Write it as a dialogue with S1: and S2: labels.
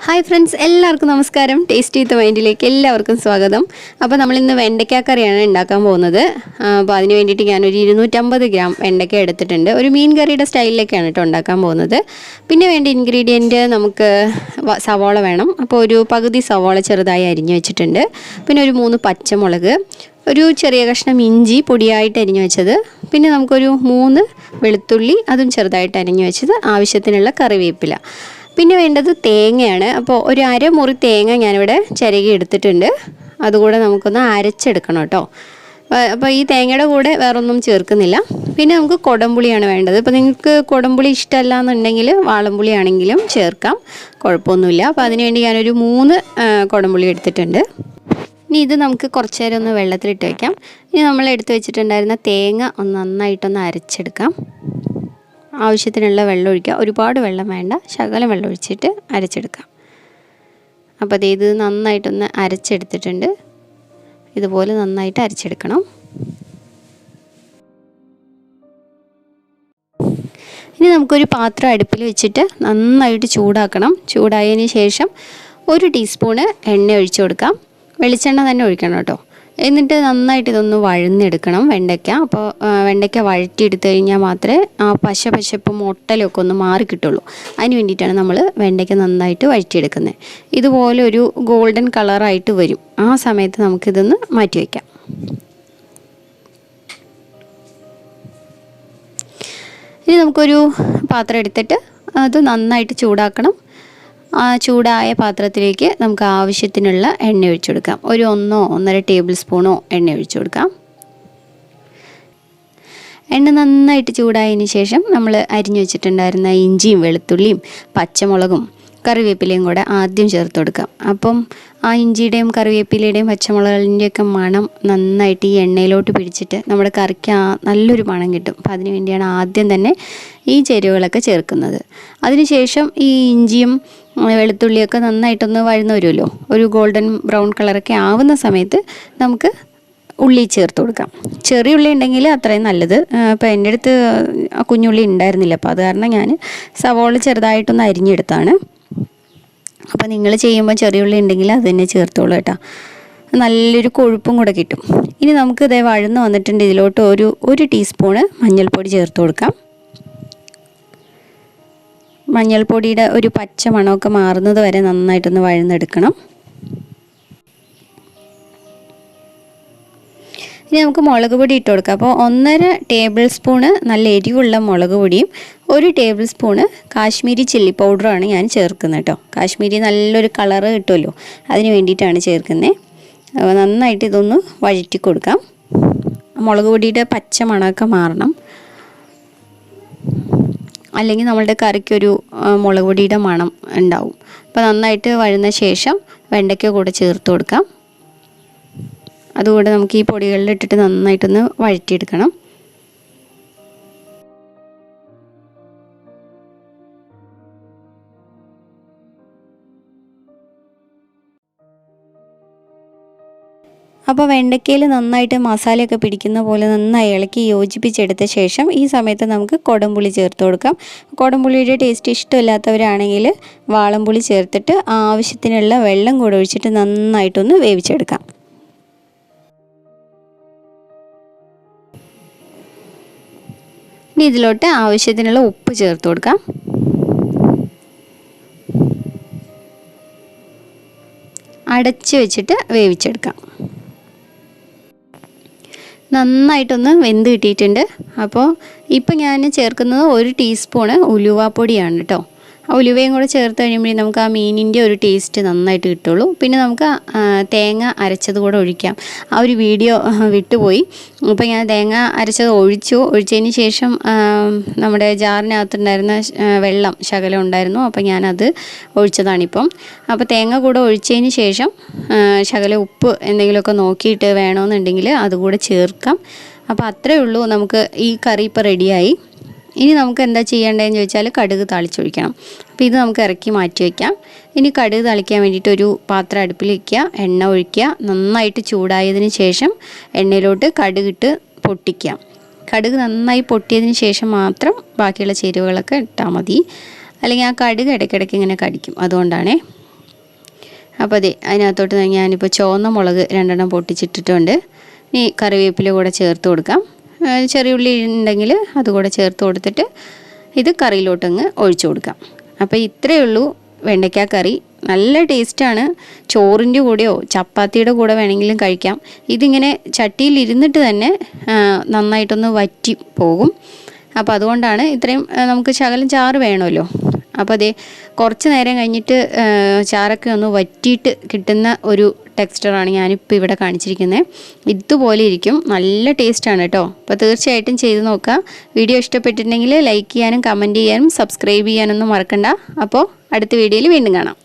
S1: Hi friends, എല്ലാവർക്കും നമസ്കാരം. Tasty വിത്ത് മൈൻഡിലേക്ക് എല്ലാവർക്കും സ്വാഗതം. അപ്പോൾ നമ്മളിന്ന് വെണ്ടയ്ക്ക കറിയാണ് ഉണ്ടാക്കാൻ പോകുന്നത്. അപ്പോൾ അതിന് വേണ്ടിയിട്ട് ഞാനൊരു 250 ഗ്രാം വെണ്ടയ്ക്ക എടുത്തിട്ടുണ്ട്. ഒരു മീൻ കറിയുടെ സ്റ്റൈലിലേക്കാണ് കേട്ടോ ഉണ്ടാക്കാൻ പോകുന്നത്. പിന്നെ വേണ്ട ഇൻഗ്രീഡിയൻറ്റ് നമുക്ക് സവോള വേണം. അപ്പോൾ ഒരു പകുതി സവോള ചെറുതായി അരിഞ്ഞു വെച്ചിട്ടുണ്ട്. പിന്നെ ഒരു 3 പച്ചമുളക്, ഒരു ചെറിയ കഷ്ണം ഇഞ്ചി പൊടിയായിട്ട് അരിഞ്ഞു വെച്ചത്, പിന്നെ നമുക്കൊരു 3 വെളുത്തുള്ളി അതും ചെറുതായിട്ട് അരിഞ്ഞു വെച്ചത്, ആവശ്യത്തിനുള്ള കറിവേപ്പില. പിന്നെ വേണ്ടത് തേങ്ങയാണ്. അപ്പോൾ ഒരു അരമുറി തേങ്ങ ഞാനിവിടെ ചിരകി എടുത്തിട്ടുണ്ട്. അതുകൂടെ നമുക്കൊന്ന് അരച്ചെടുക്കണം കേട്ടോ. അപ്പോൾ ഈ തേങ്ങയുടെ കൂടെ വേറൊന്നും ചേർക്കുന്നില്ല. പിന്നെ നമുക്ക് കുടംപുളിയാണ് വേണ്ടത്. ഇപ്പോൾ നിങ്ങൾക്ക് കുടംപുളി ഇഷ്ടമല്ല എന്നുണ്ടെങ്കിൽ വാളംപുളി ആണെങ്കിലും ചേർക്കാം, കുഴപ്പമൊന്നുമില്ല. അപ്പോൾ അതിനുവേണ്ടി ഞാനൊരു 3 കുടംപുളി എടുത്തിട്ടുണ്ട്. ഇനി ഇത് നമുക്ക് കുറച്ച് നേരം ഒന്ന് വെള്ളത്തിലിട്ട് വയ്ക്കാം. ഇനി നമ്മൾ എടുത്ത് വെച്ചിട്ടുണ്ടായിരുന്ന തേങ്ങ നന്നായിട്ടൊന്ന് അരച്ചെടുക്കാം. ആവശ്യത്തിനുള്ള വെള്ളം ഒഴിക്കുക. ഒരുപാട് വെള്ളം വേണ്ട, ശകലം വെള്ളം ഒഴിച്ചിട്ട് അരച്ചെടുക്കാം. അപ്പോൾ ഇത് നന്നായിട്ടൊന്ന് അരച്ചെടുത്തിട്ടുണ്ട്. ഇതുപോലെ നന്നായിട്ട് അരച്ചെടുക്കണം. ഇനി നമുക്കൊരു പാത്രം അടുപ്പിൽ വെച്ചിട്ട് നന്നായിട്ട് ചൂടാക്കണം. ചൂടായതിന് ശേഷം 1 ടീസ്പൂണ് എണ്ണ ഒഴിച്ചു കൊടുക്കാം. വെളിച്ചെണ്ണ തന്നെ ഒഴിക്കണം കേട്ടോ. എന്നിട്ട് നന്നായിട്ട് ഇതൊന്ന് വഴന്നെടുക്കണം വെണ്ടയ്ക്ക. അപ്പോൾ വെണ്ടയ്ക്ക വഴറ്റിയെടുത്ത് കഴിഞ്ഞാൽ മാത്രമേ ആ പശപ്പും ഒട്ടലൊക്കെ ഒന്ന് മാറി കിട്ടുള്ളൂ. അതിന് വേണ്ടിയിട്ടാണ് നമ്മൾ വെണ്ടയ്ക്ക നന്നായിട്ട് വഴറ്റിയെടുക്കുന്നത്. ഇതുപോലെ ഒരു ഗോൾഡൻ കളറായിട്ട് വരും. ആ സമയത്ത് നമുക്കിതൊന്ന് മാറ്റി വയ്ക്കാം. ഇനി നമുക്കൊരു പാത്രം എടുത്തിട്ട് അത് നന്നായിട്ട് ചൂടാക്കണം. ആ ചൂടായ പാത്രത്തിലേക്ക് നമുക്ക് ആവശ്യത്തിനുള്ള എണ്ണ ഒഴിച്ചു കൊടുക്കാം. ഒരു 1-1.5 ടേബിൾ സ്പൂണോ എണ്ണ ഒഴിച്ചു കൊടുക്കാം. എണ്ണ നന്നായിട്ട് ചൂടായതിന് ശേഷം നമ്മൾ അരിഞ്ഞു വെച്ചിട്ടുണ്ടായിരുന്ന ഇഞ്ചിയും വെളുത്തുള്ളിയും പച്ചമുളകും കറിവേപ്പിലയും കൂടെ ആദ്യം ചേർത്ത് കൊടുക്കാം. അപ്പം ആ ഇഞ്ചിയുടെയും കറിവേപ്പിലയുടെയും പച്ചമുളകിൻ്റെയൊക്കെ മണം നന്നായിട്ട് ഈ എണ്ണയിലോട്ട് പിടിച്ചിട്ട് നമ്മുടെ കറിക്ക് നല്ലൊരു മണം കിട്ടും. അപ്പോൾ അതിന് വേണ്ടിയാണ് ആദ്യം തന്നെ ഈ ചേരുവകളൊക്കെ ചേർക്കുന്നത്. അതിനുശേഷം ഈ ഇഞ്ചിയും വെളുത്തുള്ളിയൊക്കെ നന്നായിട്ടൊന്ന് വഴന്നു വരുമല്ലോ, ഒരു ഗോൾഡൻ ബ്രൗൺ കളറൊക്കെ ആവുന്ന സമയത്ത് നമുക്ക് ഉള്ളി ചേർത്ത് കൊടുക്കാം. ചെറിയ ഉള്ളി ഉണ്ടെങ്കിൽ അത്രയും നല്ലത്. അപ്പോൾ എൻ്റെ അടുത്ത് കുഞ്ഞുള്ളി ഉണ്ടായിരുന്നില്ല, അപ്പോൾ അത് കാരണം ഞാൻ സവോള ചെറുതായിട്ടൊന്ന് അരിഞ്ഞെടുത്താണ്. അപ്പോൾ നിങ്ങൾ ചെയ്യുമ്പോൾ ചെറിയ ഉള്ളി ഉണ്ടെങ്കിൽ അത് തന്നെ ചേർത്തോളൂ കേട്ടോ. നല്ലൊരു കൊഴുപ്പും കൂടെ കിട്ടും. ഇനി നമുക്ക് ഇതേ വഴന്ന് വന്നിട്ടുണ്ട്. ഇതിലോട്ട് ഒരു ടീസ്പൂണ് മഞ്ഞൾപ്പൊടി ചേർത്ത് കൊടുക്കാം. മഞ്ഞൾപ്പൊടിയുടെ ഒരു പച്ച മണമൊക്കെ മാറുന്നത് വരെ നന്നായിട്ടൊന്ന് വഴന്നെടുക്കണം. ഇനി നമുക്ക് മുളക് പൊടി ഇട്ട് കൊടുക്കാം. അപ്പോൾ 1.5 ടേബിൾ സ്പൂണ് നല്ല എരിവുള്ള മുളക് പൊടിയും 1 ടേബിൾ സ്പൂണ് കാശ്മീരി ചില്ലി പൗഡറാണ് ഞാൻ ചേർക്കുന്നത് കേട്ടോ. കാശ്മീരി നല്ലൊരു കളറ് കിട്ടുമല്ലോ, അതിന് വേണ്ടിയിട്ടാണ് ചേർക്കുന്നത്. അപ്പോൾ നന്നായിട്ട് ഇതൊന്ന് വഴറ്റി കൊടുക്കാം. മുളക് പൊടിയുടെ പച്ച മണമൊക്കെ മാറണം, അല്ലെങ്കിൽ നമ്മളുടെ കറിക്കൊരു മുളക് പൊടിയുടെ മണം ഉണ്ടാവും. അപ്പോൾ നന്നായിട്ട് വഴന്ന ശേഷം വെണ്ടയ്ക്ക കൂടെ ചേർത്ത് കൊടുക്കാം. അതുകൂടെ നമുക്ക് ഈ പൊടികളിൽ ഇട്ടിട്ട് നന്നായിട്ടൊന്ന് വഴറ്റിയെടുക്കണം. അപ്പോൾ വെണ്ടയ്ക്കയിൽ നന്നായിട്ട് മസാലയൊക്കെ പിടിക്കുന്ന പോലെ നന്നായി ഇളക്കി യോജിപ്പിച്ചെടുത്ത ശേഷം ഈ സമയത്ത് നമുക്ക് കുടംപുളി ചേർത്ത് കൊടുക്കാം. കുടംപുളിയുടെ ടേസ്റ്റ് ഇഷ്ടമില്ലാത്തവരാണെങ്കിൽ വാളംപുളി ചേർത്തിട്ട് ആവശ്യത്തിനുള്ള വെള്ളം കൂടെ ഒഴിച്ചിട്ട് നന്നായിട്ടൊന്ന് വേവിച്ചെടുക്കാം. ഇനി ഇതിലോട്ട് ആവശ്യത്തിനുള്ള ഉപ്പ് ചേർത്ത് കൊടുക്കാം. അടച്ച് വെച്ചിട്ട് വേവിച്ചെടുക്കാം. നന്നായിട്ടൊന്ന് വെന്ത് കിട്ടിയിട്ടുണ്ട്. അപ്പോൾ ഇപ്പോൾ ഞാൻ ചേർക്കുന്നത് 1 ടീസ്പൂണ് ഉലുവാപ്പൊടിയാണ് കേട്ടോ. ആ ഉലുവയും കൂടെ ചേർത്ത് കഴിയുമ്പോഴേ നമുക്ക് ആ മീനിൻ്റെ ഒരു ടേസ്റ്റ് നന്നായിട്ട് കിട്ടുള്ളൂ. പിന്നെ നമുക്ക് തേങ്ങ അരച്ചത് കൂടെ ഒഴിക്കാം. ആ ഒരു വീഡിയോ വിട്ടുപോയി. അപ്പോൾ ഞാൻ തേങ്ങ അരച്ചത് ഒഴിച്ചതിന് ശേഷം നമ്മുടെ ജാറിനകത്തുണ്ടായിരുന്ന വെള്ളം ശകലം ഉണ്ടായിരുന്നു, അപ്പോൾ ഞാനത് ഒഴിച്ചതാണിപ്പം. അപ്പോൾ തേങ്ങ കൂടെ ഒഴിച്ചതിന് ശേഷം ശകലം ഉപ്പ് എന്തെങ്കിലുമൊക്കെ നോക്കിയിട്ട് വേണമെന്നുണ്ടെങ്കിൽ അതുകൂടെ ചേർക്കാം. അപ്പോൾ അത്രയേ ഉള്ളൂ, നമുക്ക് ഈ കറി ഇപ്പോൾ റെഡിയായി. ഇനി നമുക്ക് എന്താ ചെയ്യേണ്ടതെന്ന് ചോദിച്ചാൽ കടുക് താളിച്ചൊഴിക്കണം. അപ്പോൾ ഇത് നമുക്ക് ഇറക്കി മാറ്റി വയ്ക്കാം. ഇനി കടുക് താളിക്കാൻ വേണ്ടിയിട്ട് ഒരു പാത്രം അടുപ്പിൽ വയ്ക്കുക, എണ്ണ ഒഴിക്കുക. നന്നായിട്ട് ചൂടായതിന് ശേഷം എണ്ണയിലോട്ട് കടുകിട്ട് പൊട്ടിക്കുക. കടുക് നന്നായി പൊട്ടിയതിന് ശേഷം മാത്രം ബാക്കിയുള്ള ചേരുവകളൊക്കെ ഇട്ടാൽ മതി. അല്ലെങ്കിൽ ആ കടുക് ഇടയ്ക്കിടയ്ക്ക് ഇങ്ങനെ കടിക്കും, അതുകൊണ്ടാണേ. അപ്പോൾ അതെ, അതിനകത്തോട്ട് ഞാനിപ്പോൾ ചുവന്ന മുളക് 2 പൊട്ടിച്ചിട്ടിട്ടുണ്ട്. ഇനി കറിവേപ്പില കൂടെ ചേർത്ത് കൊടുക്കാം. ചെറിയ ഉള്ളി ഉണ്ടെങ്കിൽ അതുകൂടെ ചേർത്ത് കൊടുത്തിട്ട് ഇത് കറിയിലോട്ടങ്ങ് ഒഴിച്ചു കൊടുക്കാം. അപ്പോൾ ഇത്രയേ ഉള്ളൂ വെണ്ടയ്ക്ക കറി. നല്ല ടേസ്റ്റാണ്. ചോറിൻ്റെ കൂടെയോ ചപ്പാത്തിയുടെ കൂടെ വേണമെങ്കിലും കഴിക്കാം. ഇതിങ്ങനെ ചട്ടിയിൽ ഇരുന്നിട്ട് തന്നെ നന്നായിട്ടൊന്ന് വറ്റി പോകും. അപ്പോൾ അതുകൊണ്ടാണ് ഇത്രയും, നമുക്ക് ശകലം ചാറ് വേണമല്ലോ. അപ്പോൾ അതേ കുറച്ച് നേരം കഴിഞ്ഞിട്ട് ചാറൊക്കെ ഒന്ന് വറ്റിയിട്ട് കിട്ടുന്ന ഒരു ടെക്സ്ചറാണ് ഞാനിപ്പോൾ ഇവിടെ കാണിച്ചിരിക്കുന്നത്. ഇതുപോലെ ഇരിക്കും. നല്ല ടേസ്റ്റാണ് കേട്ടോ. അപ്പോൾ തീർച്ചയായിട്ടും ചെയ്ത് നോക്കുക. വീഡിയോ ഇഷ്ടപ്പെട്ടിട്ടുണ്ടെങ്കിൽ ലൈക്ക് ചെയ്യാനും കമൻറ്റ് ചെയ്യാനും സബ്സ്ക്രൈബ് ചെയ്യാനൊന്നും മറക്കണ്ട. അപ്പോൾ അടുത്ത വീഡിയോയിൽ വീണ്ടും കാണാം.